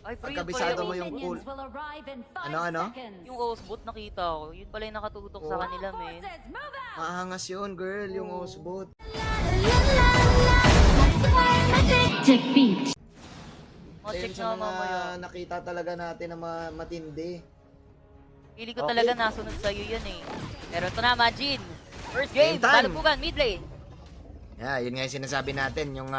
Ay, pero yun pala Pagkabisado yung mo yung Osbot. pool. Ano? Yung Osbot nakita ko. Yun pala yung nakatutok sa kanila, men. Maangas yun, girl, yung Oo. Osbot. Defeat. Check Ayun sa na mga mamaya. nakita talaga natin na matindi. Pili ko Okay. talaga nasunod sa'yo yun eh. Pero ito na, Majin. First game, Game time. Balupugan, mid lane. Yeah, yun nga yung sinasabi natin, yung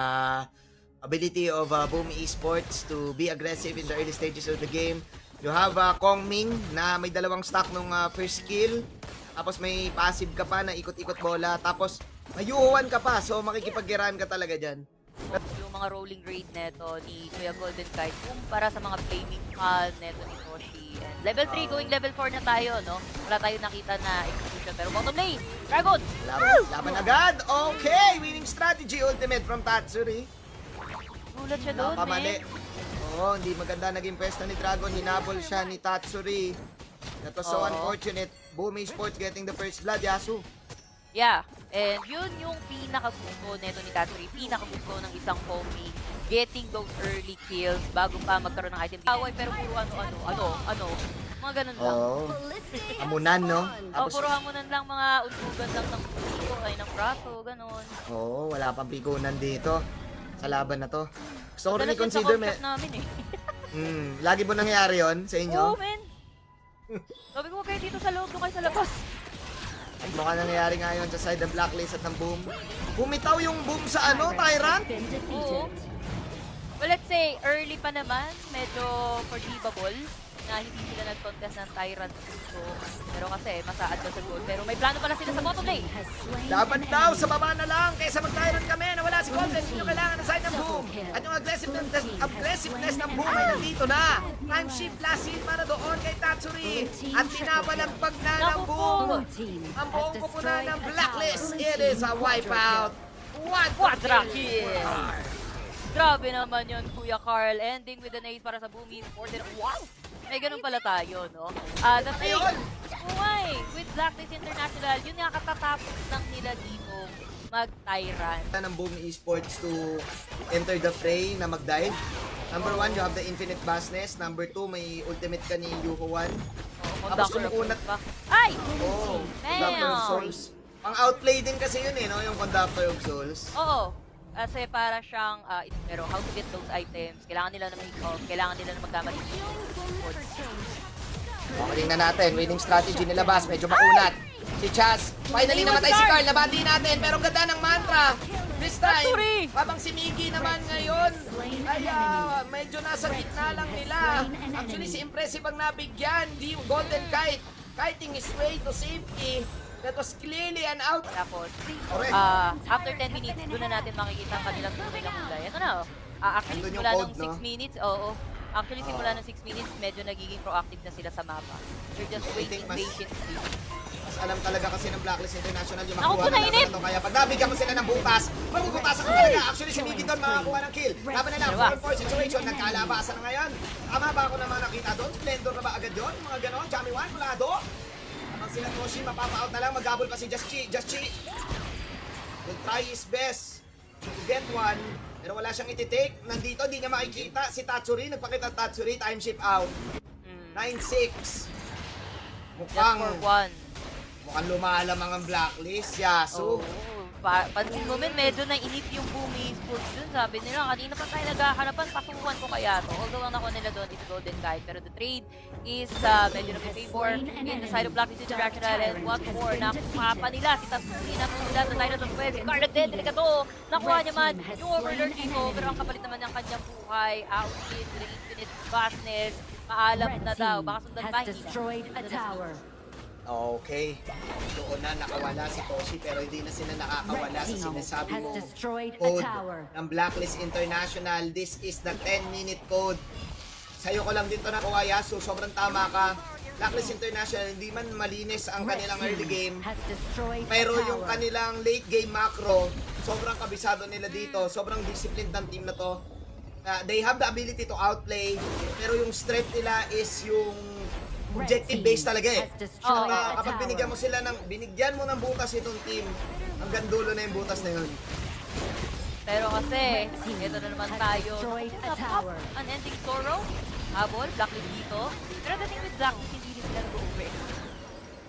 ability of Boom Esports to be aggressive in the early stages of the game. You have Kong Ming na may dalawang stock nung first skill. Tapos may passive ka pa na ikot-ikot bola. Tapos may yuhuan ka pa, so makikipag-girahan ka talaga dyan. Yung mga rolling grade neto ni Kuya Golden Kite kumpara sa mga flaming fall neto ni Toshi. And level 3 going level 4 na tayo, no? Wala tayong nakita na execution. Pero bottom lane, Dragon! Laban agad! Okay! Winning strategy ultimate from Tatsuri. Gulat siya doon, Nakamali. eh. Oo, hindi maganda naging pwesto ni Dragon. Hinabol siya ni Tatsuri. That was so Oo. unfortunate. Boom Esports getting the first blood, Yasu. Yeah. And yun yung pinakagusto neto ni Tatsuri. Pinakagusto ng isang homie. Getting those early kills bago pa magkaroon ng item. Away pero puro ano. Mga ganun lang. Oo. Amunan, no? Oh, puro hamunan lang mga untugan lang ng puso, ay ng braso, ganun. Oo, wala pang pikunan dito sa laban na to. Gusto ko rin Madalas yun sa i-consider, workshop namin eh. lagi ba nangyayari yon sa inyo? Oo, men. Sabi ko, kayo dito sa loob, doon kayo sa labas. Mukhang nangyayari nga yun sa side ng Blacklist at ng Boom. Bumitaw yung Boom sa Tyrant? Oo. Well, let's say, early pa naman, medyo forgivable na hindi sila nag-contest ng Tyrant dito. Pero kasi, masaad daw sa goal. Pero may plano pala sila sa bottom lane. Laban daw, sa baba na lang, kaysa mag-Tyrant kami na wala si Golden. Hindi nyo kailangan ng side ng Boom. At yung aggressiveness ng Boom ay nandito na. Time shift last hit para doon kay Tatsuri. At pinapalampag na ng Boom. Ang buong kupunan ng Blacklist. It is a wipeout. Quadra kill! Grabe naman yun, Kuya Carl. Ending with an ace para sa Boom Esports. Wow! May ganun pala tayo, no? The thing, with Blacklist International, yun nga katatapos lang nila dito mag-Tyrant. Ng Boom Esports to enter the fray na mag-dive. Number 1, you have the infinite vastness. Number 2, may ultimate ka ni Yuho 1. Tapos kumukunat pa. Ay! Oo, Conductor of Souls. Ang outplay din kasi yun no? Yung Conductor of Souls. Oo. Kasi para siyang, pero how to get those items, kailangan nila na make-off, kailangan nila na magkamali. Okay, tingnan natin. Winning strategy nilabas. Medyo makunat. Si Chaz. Finally namatay si Carl. Nabati natin. Pero ang ganda ng mantra. This time, habang si Miggy naman ngayon, ay medyo nasa gitna lang nila. Actually, si Impressive ang nabigyan. Di Golden Kite. Kiting his way to safety. That was clearly an out. Tapos, Correct. after 10 minutes, doon na natin makikita ang kanilang tunay na kulay. Ito na, actually, Andun yung simula code, nung 6 no? minutes, actually, simula nung 6 minutes, medyo nagiging proactive na sila sa mapa. They're just waiting patiently. Mas alam talaga kasi ng Blacklist International yung Ako, makuha na nainip! laban na to. Kaya pag nabigyan mo sila ng butas, magugutasan ka talaga. Actually, si Miggy doon makakuha ng kill. Laban na lang, 4-4 situation. Nagkalabasan na ngayon. Tama ba ako naman nakita doon? Splendor na ba agad yun? Mga ganon, Jamie Wan, Mulado. Habang sila Toshi, mapapa-out na lang. Mag-gabol pa si Just Chi. Will try his best to get one. Pero wala siyang iti-take. Nandito, di niya makikita. Si Tatsuri, nagpakita Tatsuri, time shift out. 9-6. Just for one. Mukhang lumalamang ang Blacklist, Yasu. Pansin mo, medyo nainip yung Boom Esports dun. Sabi nila, kanina pa tayo naghahanapan, pasukan ko kaya to. Although ang nakuha nila doon is Golden Kite. Pero the trade is medyo na-favor in the side of Blacklist International. And what more, nakuha pa nila. Si Tatsuri na po nila sa Tyrant of West. Si Carl nagdedeliga to. Nakuha niya man yung Overlord dito. Pero ang kapalit naman ng kanyang buhay. Outfit, with infinite vastness. Maalam na daw. Baka sundan pa. Okay. Doon na nakawala si Toshi pero hindi na sila nakakawala sa sinasabi mo code ng Blacklist International. This is the 10-minute code. Sa'yo ko lang din to nakuha, Yasu. Sobrang tama ka. Blacklist International, hindi man malinis ang kanilang early game. Pero yung kanilang late game macro, sobrang kabisado nila dito. Sobrang disciplined ng team na to. They have the ability to outplay. Pero yung strength nila is yung objective based talaga kapag binigyan mo ng butas itong team, hanggang dulo na yung butas na yun. Pero kasi, ito na naman tayo. Unending Sorrow. habol, Blacklist dito. Pero the thing with Blacklist, hindi rin sila nag-uwi.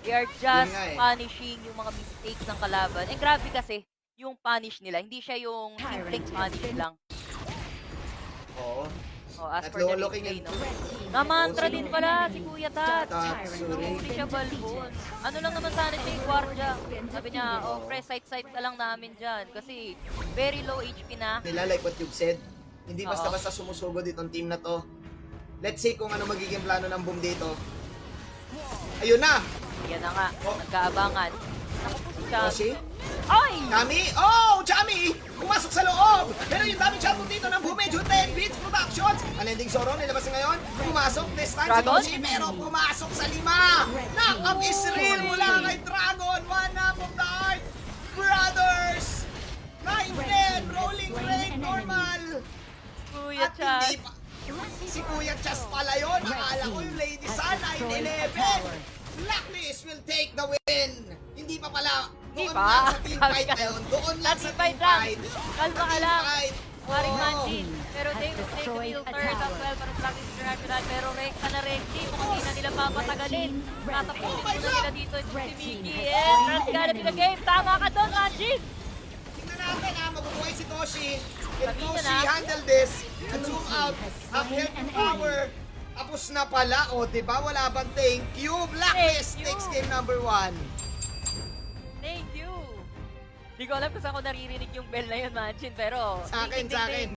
They are just Yun nga eh. punishing yung mga mistakes ng kalaban. And grabe kasi, yung punish nila, hindi siya yung simpleng punish lang. Oo. Oh, as At for the looking replay, at- no? Namantra din pala si Kuya Tats. Tatsuri. Nahuli siya balbon. Ano lang naman sana siya yung guardia. Sabi niya, oh, press side ka lang namin dyan. Kasi very low HP na. Nila like what you've said. Hindi Oo. basta-basta sumusugod itong team na to. Let's see kung ano magiging plano ng boom dito. Ayun na! Yan na nga, Oh. nagkaabangan. Naku po si Chami. Toshi? Ay! Chami! Oh! Chami! Pumasok sa loob! Pero yung daming shotgun dito ng boom medyo 10 Beats Productions! Unending Zoro, nilabas na ngayon. Pumasok this time si Dragon? Toshi, pero pumasok sa 5! Knock-up is real mula kay Dragon! One up of the art! Brothers! 9-10! Rolling rate normal! Kuya At Chan. hindi pa... Si Kuya Chas pala yun. Akala ko yung Lady Sun 9-11. Blacklist will take the win. Hindi pa pala. Hindi Doon pa. lang sa team fight na yun. Doon lang sa Team team fight lang. fight. Kalma ka Team lang. fight. Maring Oo. Manjin. Pero they will take the middle third as well para sa Blacklist International. Pero Rekta na Rekti. Mukhang hindi na nila papatagalin. Tatapusin Oh my muna God! nila dito si Miki. And that's gotta be the game. Tama ka doon, Manjin. Tingnan natin ha. Mabubuhay si Toshi. Can Sabihin Toshi na. handle this? And zoom out. Up here to power. Tapos na pala. O, diba? Wala bang thank you? Blacklist Thank you. takes game number 1. Thank you. Hindi ko alam kung saan ko naririnig yung bell na yun, Manjin. Pero, Sa akin, ding, ding, sa ding, akin. ding.